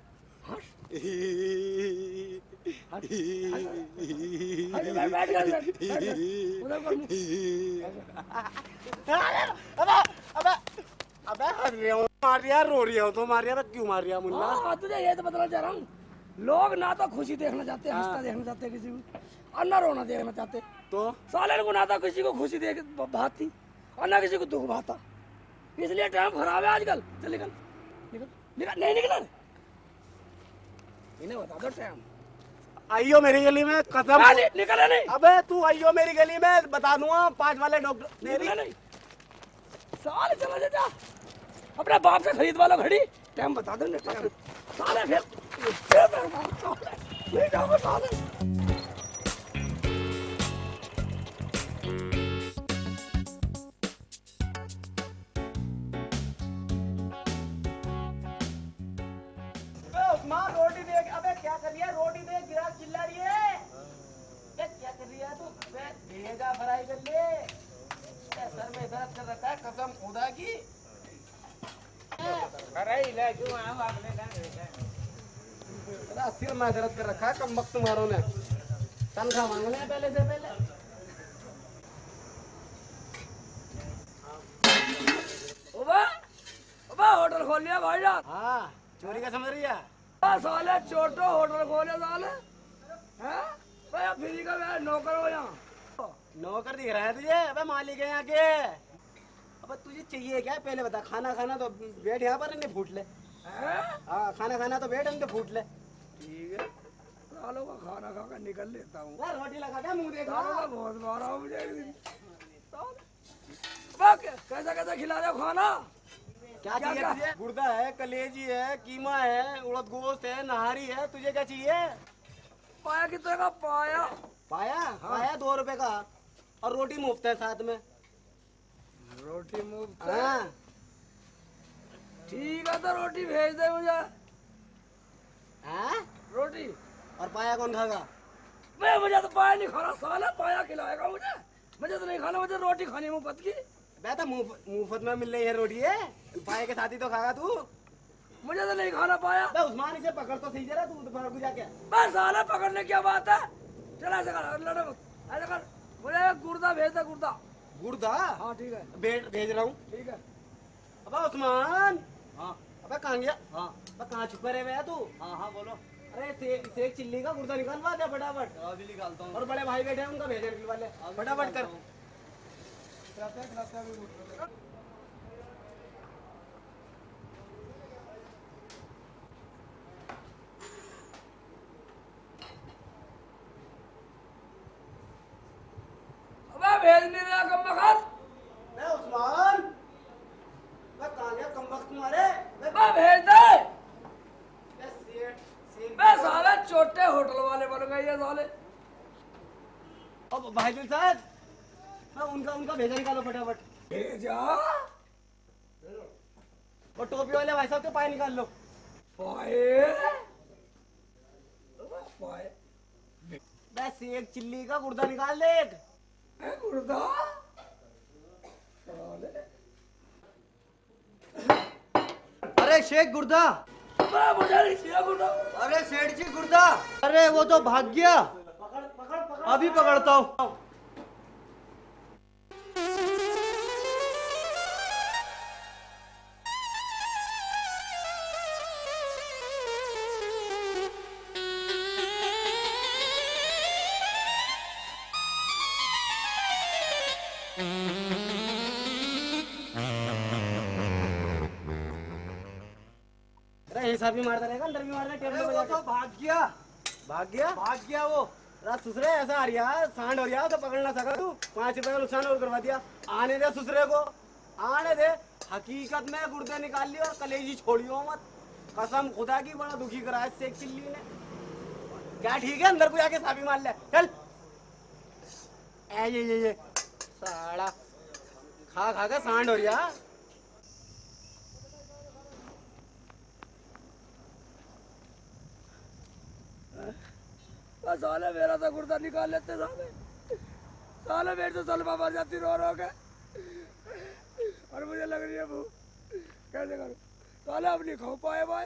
बैठ कर उधर कर मुंह। अबे हंस रही हूँ, मार दिया, रो रही हो तो मार दिया, तो क्यों मार दिया मुन्ना? हाँ तुझे ये तो बताना चाह रहा हूँ, लोग ना तो खुशी देखना चाहते हैं, हंसता देखना चाहते हैं किसी को, और ना रोना देखना चाहते। तो साले को ना तो किसी को खुशी देख भाती और ना किसी को दुख भाता, इसलिए टाइम खराब है आजकल। चल निकल निकल निकल, नहीं निकला इन्हें बता दो टाइम। आइयो मेरी गली में, कसम। निकला नहीं, अबे तू आइयो मेरी गली में, बता दूंगा 5 वाले डॉक्टर। निकला नहीं साले, चला जा अपने बाप से खरीद वाला घड़ी, टाइम बता दो टाइम साले, फिर नहीं जाऊंगा साले। उस्मान रोटी दे, अबे क्या कर रही है? रोटी दे, गिरास चिल्ला रही है। क्या कर रही है तू? अबे भेजा फ्राई कर ले। सर में दर्द कर रखा है, कसम खुदा की। अरे ले क्यों आया आपने? सिर में दर्द कर रखा है, कम वक्त तुम्हारों ने तनख्वाह मांगने हैं पहले से पहले। ओबा ओबा होटल खोल लिया भाईजान। हाँ, चोरी का समझ रही है? साले छोटो होटल खोले साले, हैं भाई फ्री का मैं नौकर हो यहाँ। नौकर दिख रहा है तुझे? अबे मालिक है यहाँ के। अब तुझे चाहिए क्या पहले बता? खाना खाना तो बैठ यहाँ पर, नहीं फूट ले। हाँ, खाना खाना तो बैठ, नहीं फूट ले। ठीक है, सालों का खाना खा कर निकल लेता हूँ। रोटी लगा क्या मुंह देख सालों रहा? का बहुत मारा हूँ मुझे एक दिन। साले, कैसा कैसा खिला रहे हो खाना? क्या चाहिए तुझे? गुर्दा है, कलेजी है, कीमा है, उड़द गोश्त है, नहारी है। तुझे क्या चाहिए? पाया कितने का पाया? पाया? पाया 2 रुपए का, और रोटी मुफ्त है साथ में। रोटी मुफ्त? हाँ, ठीक है तो रोटी भेज दे मुझे। हाँ? रोटी और पाया कौन खाएगा? मैं, मुझे तो पाया नहीं खाना साला, पाया खिलाएगा मुझे? मुझे तो नहीं खाना, मुझे रोटी खानी है मुफ्त की। बेटा मुफ्त में मिल रही है रोटी है, पाए के साथ ही तो खाएगा तू। मुझे तो नहीं खाना पाया। बे उस्मान, इसे पकड़ तो सही जरा, तू दोपहर को जाके। बस साला पकड़ने क्या बात है? चल ऐसे कर, लड़े मत, ऐसे कर, मुझे गुर्दा भेज दे, गुर्दा। गुर्दा? हाँ ठीक है, भेज रहा हूँ। ठीक है। अबे उस्मान। हाँ अबे कहाँ गया? हाँ अबे कहाँ छुपा रहे है तू? हाँ हाँ बोलो। अरे सेक चिल्ली का गुर्दा निकालवा दे फटाफट। अभी निकालता हूँ। और बड़े भाई बैठे हैं, उनका भेजे निकलवा ले, फटाफट कर। अबे भेज नहीं रहा कम बखत। बे उस्मान, बे कहाँ गया कमबख्त तुम्हारे? बे भेज दे। बे सेक बे साले छोटे होटल वाले बन गए ये साले। अब भाई दिल साहब, उनका भेजा निकालो फटाफट। भेजा और टोपी वाले भाई साहब के पाए निकाल लो। पाए पाए बे सेक चिल्ली का गुर्दा निकाल दे एक। गुर्दा साले। अरे शेख गुर्दा। बे मुझे नहीं चाहिए गुर्दा। अरे सेठ जी गुर्दा। अरे वो तो भाग गया, पकड़ पकड़ पकड़। अभी पकड़ता हूँ। अरे हिसाब भी मारता रहेगा, अंदर भी मारता है, टेबल पे जाके। भाग गया, भाग गया? भाग गया वो। रात सुसरे ऐसा आ रहा, सांड हो रहा तो पकड़ ना सका तू। 5 रुपए का नुकसान और करवा दिया। आने दे सुसरे को, आने दे। हकीकत में गुर्दे निकाल लियो और कलेजी छोड़ियो मत। कसम खुदा की बड़ा दुखी करा है शेख चिल्ली ने। क्या ठीक है, अंदर को जाके साबी मार ले, चल। ये साड़ा खा खा के सांड हो रहा। बस साले मेरा तो गुर्दा निकाल लेते साले। साले मेरी तो सलमा मर जाती रो रो के, और मुझे लग रही है भूख। कैसे करूं? साले अब नहीं खाओ पाए भाई,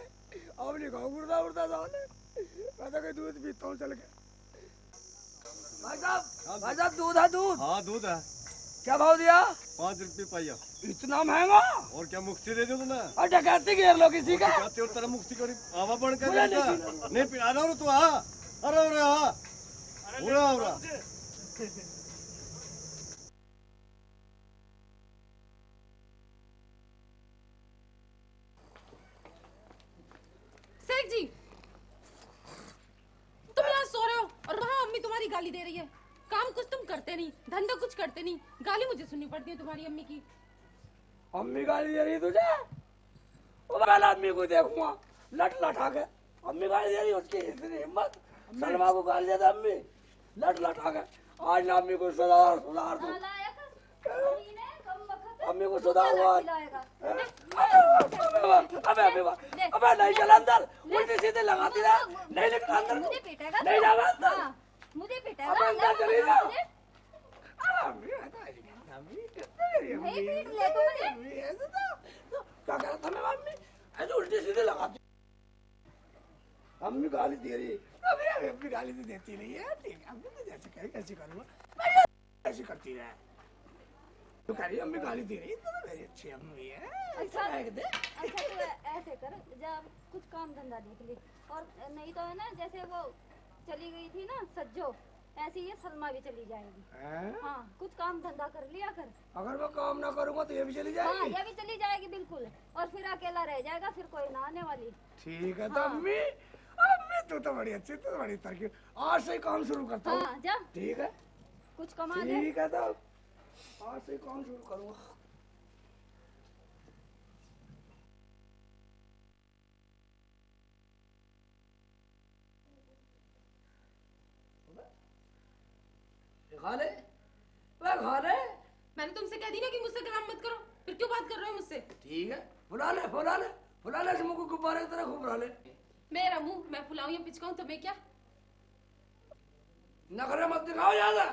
अब नहीं खाओ मुर्दा मुर्दा साले। मैं तो कहीं दूध पीता हूँ चल के। भाई साहब दूध है दूध। हाँ दूध है, क्या भाव दिया? 5 रुपये पाइया। इतना महंगा? और क्या मुफ्ती दे दो तुम्हें? और डकैती घेर लो किसी का। कहते हो तेरा मुफ्ती करी आवा बन के मुझे देता। नहीं नहीं पिला रहा हूँ तू आ। अरे अरे हाँ पूरा हो रहा। सेठ जी, तुम यहाँ सो रहे हो और वहाँ अम्मी तुम्हारी गाली दे रही है। काम कुछ तुम करते नहीं, धंधा कुछ करते नहीं, गाली मुझे सुननी पड़ती है तुम्हारी अम्मी की। अम्मी गाली दे रही तुझे? वो पहले अम्मी को देखूंगा लट लटा के। अम्मी गाली दे रही, उसकी इतनी हिम्मत। सलमा को गाली देता अम्मी लट लटा के। आज ना अम्मी को सुधार सुधार दो। अम्मी को सुधार दो आज। अबे नहीं चल अंदर, उल्टी सीधे लगाती रहा। नहीं लेकिन अंदर नहीं जाना अंदर। मुझे अब पिटेगा अंदर चली जा। नहीं पीट ले तू मुझे। क्या कह रहा था मैं अम्मी? ऐसे उल्टी सीधे लगाती। अम्मी गाली दे रही। अभी अम्मी गाली तो देती नहीं है। ठीक है, अम्मी तो जैसे कहे कैसी करूँगा मैं, ऐसी करती रहे। तो कह रही अम्मी गाली दे रही तो मेरी अच्छी अम्मी है। अच्छा फेंक दे। अच्छा तू ऐसे कर, जब कुछ काम धंधा देख ले, और नहीं तो है ना जैसे वो चली गई थी ना सज्जो, ऐसे ही ये सलमा भी चली जाएगी। हाँ कुछ काम धंधा कर लिया कर। अगर मैं काम ना करूँगा तो ये भी चली हाँ जाएगी। ये भी चली जाएगी बिल्कुल, और फिर अकेला रह जाएगा, फिर कोई ना आने वाली। ठीक है तो हाँ। अम्मी, अम्मी तू तो बड़ी अच्छी, तू तो बड़ी तरक्की। आज से ही काम शुरू करता हूँ। हाँ जा ठीक है कुछ कमा दे। ठीक है तो आज से ही काम शुरू करूँगा। खा ले, वह खा ले। मैंने तुमसे कह दी ना कि मुझसे कलाम मत करो, फिर क्यों बात कर रहे हो मुझसे? ठीक है फुला ले फुला ले फुला ले, मुँह को गुब्बारे की तरह खूब फुला ले। मेरा मुंह मैं फुलाऊं या पिचकाऊं तुम्हें क्या? नखरे मत दिखाओ ज्यादा।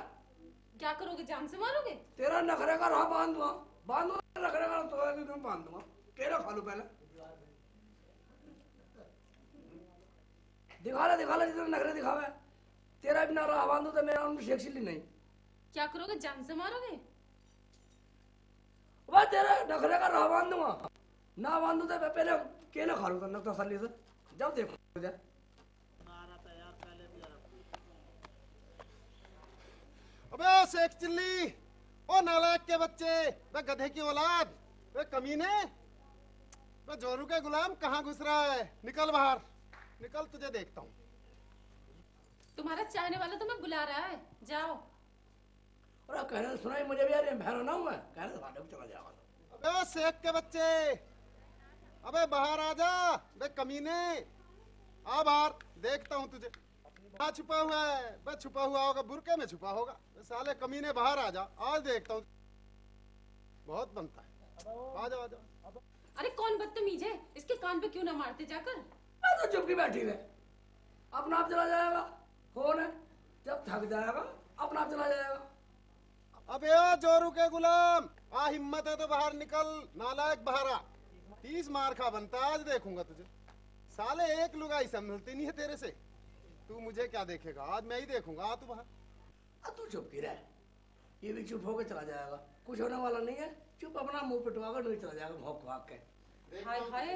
क्या करोगे, जान से मारोगे? तेरा नखरे का राह बांध दूंगा, बांध दूंगा नखरे का तो तुम बांध दूंगा। केला खा लो पहले। दिखा ले जितना नखरे दिखावे। तेरा भी ना राह बांधू तो मेरा उनमें शेक्सिली नहीं। क्या करोगे, जान से मारोगे? वह तेरे नखरे का राह बांध दूंगा, ना बांधू तो मैं पहले केला खा लूंगा तसल्ली से। जब देखो इधर। अबे ओ शेख चिल्ली, ओ नालायक के बच्चे, वे गधे की औलाद, वे कमीने, वे जोरू के गुलाम कहाँ घुस रहा है? निकल बाहर, निकल तुझे देखता हूँ। तुम्हारा चाहने वाला तुम्हें बुला रहा है, जाओ। और कहने सुनाई मुझे भी यार, ये बहरा ना हुआ कहने साढ़े को चला जाएगा। अबे ओ शेख के बच्चे, अबे बाहर आ जा, वे कमीने, आ बाहर, देखता हूँ तुझे। कहाँ छुपा हुआ है? बस छुपा हुआ होगा, बुरके में छुपा होगा। साले कमीने बाहर आ जा, आज देखता हूँ। बहुत बनता है, आ जाओ आ जाओ। अरे कौन बदतमीज है, इसके कान पे क्यों ना मारते जाकर? मैं तो चुप की बैठी रहे, अपना आप चला जाएगा। कौन है? जब थक जाएगा अपना आप चला जाएगा। अबे ओ जोरू के गुलाम, आ हिम्मत है तो बाहर निकल, नालायक बहारा। 30 मार खा बनता, आज देखूंगा तुझे। साले एक लुगाई संभलती नहीं है तेरे से। तू मुझे क्या देखेगा, आज मैं ही देखूंगा। आ तू बाहर। तू चुप की रह, ये भी चुप होकर चला जाएगा। कुछ होने वाला नहीं है, चुप अपना मुंह पिटवा कर नहीं चला जाएगा भौंक भाग के। हाय हाय,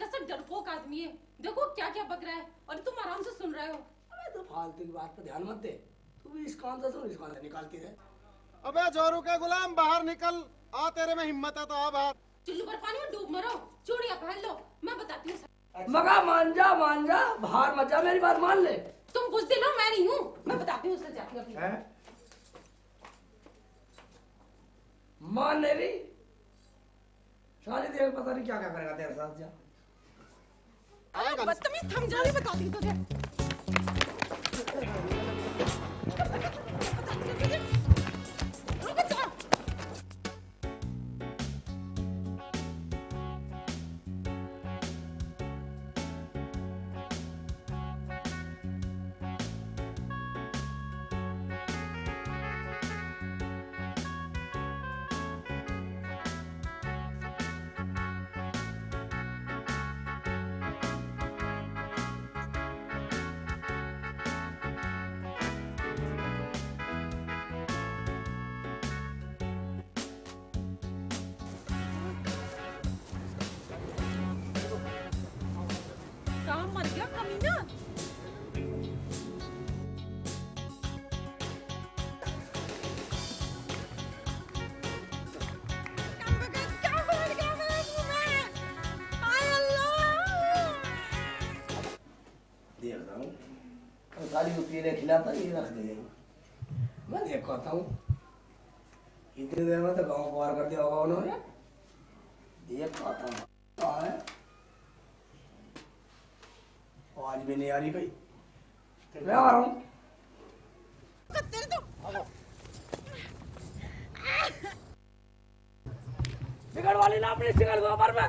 कसम डरपोक आदमी है। देखो क्या क्या बक रहा है और तुम आराम से सुन रहे हो। अबे तो फालतू की बात पे ध्यान मत दे, तू भी इस कान से सुन, इस कान से निकालती रहे। अबे जोरू के गुलाम बाहर निकल, आ तेरे में हिम्मत है तो आ बाहर। चुल्लू पर पानी में डूब मरो, चूड़ियां पहन लो, मैं बताती हूँ। मगा मान जा बाहर मत जा, मेरी बात मान ले। तुम बुझदिल हो, मैं नहीं हूँ, मैं बताती हूँ उससे जाके अपनी। मान ले रही सारी देर, पता नहीं क्या क्या करेगा तेरे साथ। जा बदतमीज, थम जा, मैं बताती हूँ तुझे। गया कमीना। देखता हूँ सारी पीने खिलाता ये रख दे। मैं देखता हूँ इतनी देर में तो गाँव पार कर दिया होगा उन्होंने। देखता हूँ कहाँ है, आज भी नहीं आ रही कहीं। मैं आ रहा हूँ। बिगड़ वाली ना अपनी सिगल गोबर में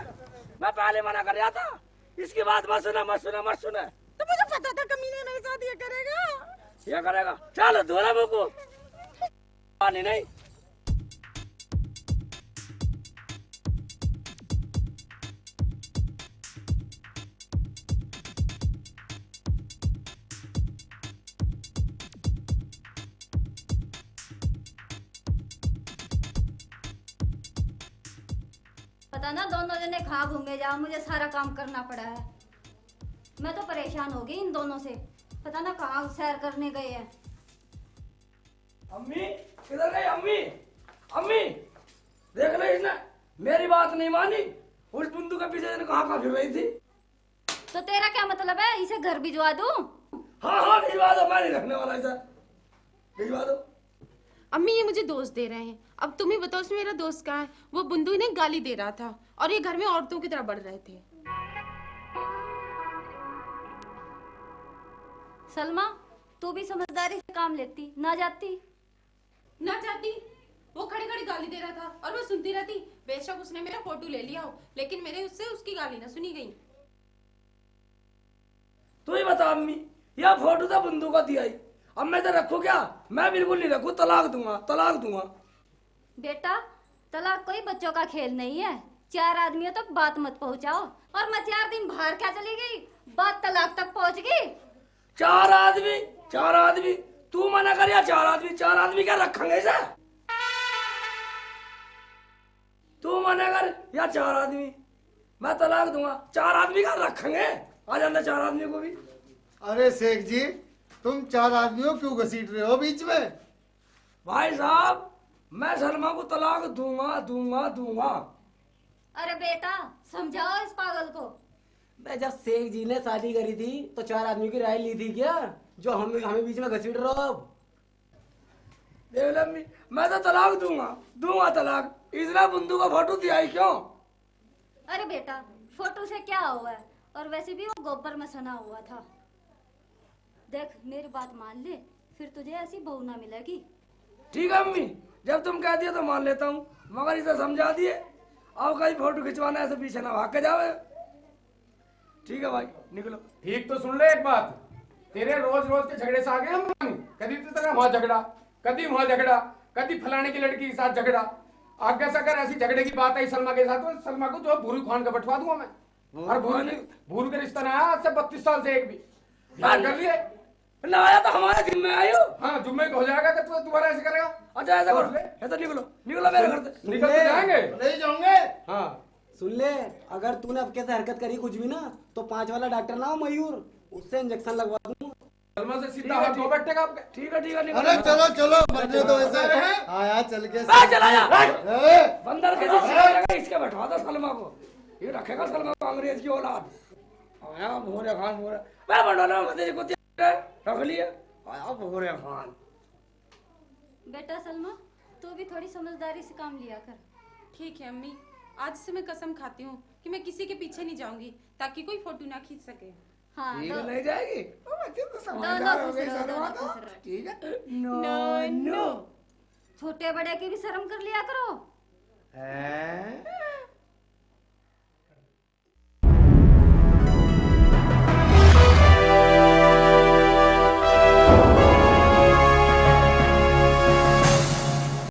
मैं पहले मना कर रहा था, इसकी बात मत सुना मत सुना मत सुना। तो मुझे पता था कमीने मेरे साथ ये करेगा। ये करेगा चल दोरा को पानी नहीं। पता ना दोनों जने कहाँ घूमे जाओ, मुझे सारा काम करना पड़ा है। मैं तो परेशान हो गई इन दोनों से, पता ना कहाँ सैर करने गए हैं। अम्मी किधर गई अम्मी? अम्मी देख रही इसने मेरी बात नहीं मानी, उस बुंदू के पीछे कहाँ फिर रही थी। तो तेरा क्या मतलब है, इसे घर भिजवा दूं? हाँ हाँ भिजवा दो, मैं नहीं रखने वाला इसे, भिजवा दो। अम्मी ये मुझे दोस्त दे रहे हैं, अब तुम ही बताओ उसमें मेरा दोस्त कहाँ है? वो बुंदू इन्हें गाली दे रहा था और ये घर में औरतों की तरह बढ़ रहे थे। सलमा तू भी समझदारी से काम लेती, ना जाती। ना चाहती, वो खड़ी खड़ी गाली दे रहा था और मैं सुनती रहती। बेशक उसने मेरा फोटो ले लिया हो, लेकिन मेरे उससे उसकी गाली ना सुनी गई। तू ही बता अम्मी, यह फोटो तो बुंदू का दिया ही, अब मैं तो रखू क्या? मैं बिल्कुल नहीं रखू, तलाक दूंगा तलाक दूंगा। बेटा तलाक कोई बच्चों का खेल नहीं है, 4 आदमियों तक बात मत पहुंचाओ। और मैं 4 दिन बाहर क्या चली गई, बात तलाक तक पहुंच गई। 4 आदमी 4 आदमी तू मना कर या 4 आदमी? 4 आदमी क्या रखेंगे इसे? तू मना कर या 4 आदमी, मैं तलाक दूंगा। 4 आदमी का रखेंगे, आ जाना 4 आदमी को भी। अरे शेख जी, तुम 4 आदमियों क्यों घसीट रहे हो बीच में? भाई साहब मैं सलमा को तलाक दूंगा दूंगा दूंगा। अरे बेटा समझाओ इस पागल को। मैं जब शेख जी ने शादी करी थी तो 4 आदमी की राय ली थी क्या, जो हमें बीच में घसीट रहे हो अब? देख ले अम्मी, मैं तो तलाक दूंगा दूंगा तलाक। इतना बुंदू का फोटो दिया ही क्यों? अरे बेटा फोटो से क्या हुआ है, और वैसे भी वो गोबर में सना हुआ था। देख मेरी बात मान ले, फिर तुझे ऐसी बहू ना मिलेगी। ठीक है अम्मी, जब तुम कह दिए तो मान लेता हूँ, मगर इसे समझा दिए अब कहीं फोटो खिंचवाना ऐसे पीछे ना भाग के जावे। ठीक है भाई निकलो। ठीक तो सुन ले एक बात, तेरे रोज रोज के झगड़े से आगे हम कभी तो तेरा वहां झगड़ा, कभी वहां झगड़ा, कभी फलाने की लड़की के साथ झगड़ा। आगे से अगर ऐसी झगड़े की बात आई सलमा के साथ तो सलमा को जो भूरी खान का बंटवा दूंगा मैं। और भूरू के रिश्ता ना आया आज से 32 साल से एक भी। ध्यान कर लिए ना आया तो हमारे जिम्मे आयो। हाँ जुम्मे को हो जाएगा कि तू दोबारा ऐसे करेगा। अच्छा ऐसा कर ले, ऐसा निकलो निकलो मेरे घर से। निकल के जाएंगे। नहीं जाओगे? हाँ सुन ले, अगर तूने अब कैसे हरकत करी कुछ भी ना तो 5 वाला डॉक्टर ना हो मयूर, उससे इंजेक्शन लगवा दूंगा। सलमा से सीधा हाथ धो बैठेगा आपके। ठीक है निकलो। अरे चलो चलो बनने दो ऐसे। हाँ यार चल के चला जा ए, बंदर के जैसे इसके बैठवा दो सलमा को, ये रखेगा सलमा को अंग्रेज की औलाद। आया भोरे खान भोरे, मैं बंडोला मत को रख लिया। आया भोरे खान। बेटा सलमा तू भी थोड़ी समझदारी से काम लिया कर। ठीक है अम्मी, आज से मैं कसम खाती हूँ कि मैं किसी के पीछे नहीं जाऊंगी ताकि कोई फोटो ना खींच सके। हाँ ठीक दो- है नहीं जाएगी ओ बच्चे तो दोनों समझदार हो खुश गई रहो, सलमा दोनों तो। खुश रहो। ठीक है नो नो छोटे बड़े की भी शर्म कर लिया करो।